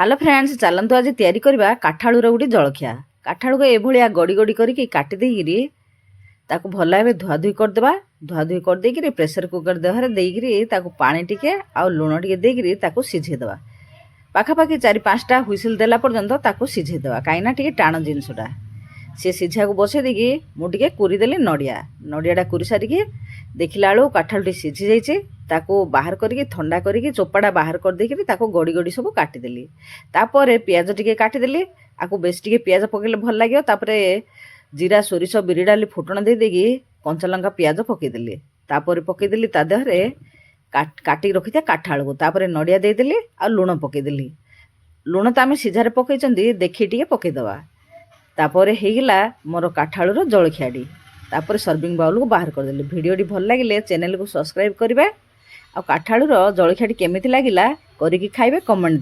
Hello friends, चलतु आज तैयारी करवा काठाळुर गोटे जलखिया। काठाळु को एभलिया गड़ी गड़ी करके काटी देकिरी ताकू भल भाव धुआधुई करदेबा। धुआधुई करदेकिरी प्रेसर कुकर देहरे देकिरी ताकू पानी टिके आ लुण टिके देकिरी ताकू सिझेदेबा। पाखापाखि 4-5टा हुइसिल देला पर्यंत ताकू सिझेदेबा, कहीं टिके टाण जिनसटा सी सिझा को बसई देकी मुझे कुरीदेली नड़िया। नड़ियाटा कुरी सारिकी देखला बेलू काठाळुटी सिझी जाइए। ताको बाहर करके थंडा करके चोपाटा बाहर कर देकिरी ताको गड़ी गड़ी सब काटिदेली। तापर पियाज टिके काटिदेली। आकु बेस टिके पियाज पकेले भल लागियो। तापरे जीरा सोरिष बिरी डाली फुटण दे देकी कंचा लंका पियाज पकेदेली। तापर पकेदेली ता देहरे काटी रखिथा काठाळु को। तापर नड़िया देदेली आ लुण पकेदेली। लुण तो आम सिझारे पकईचंदी, देखी टिके पकेदेबा। तापर हेगला मोर काठाळुर जलखियाटी। तापर सर्विंग बाउल को बाहर करदेली। वीडियोटी भल लागिले चैनल को सब्सक्राइब करिबा। आ काठाळुर जलखियाटी केमिति लागिला करिकी खाइबे, कमेंट दे।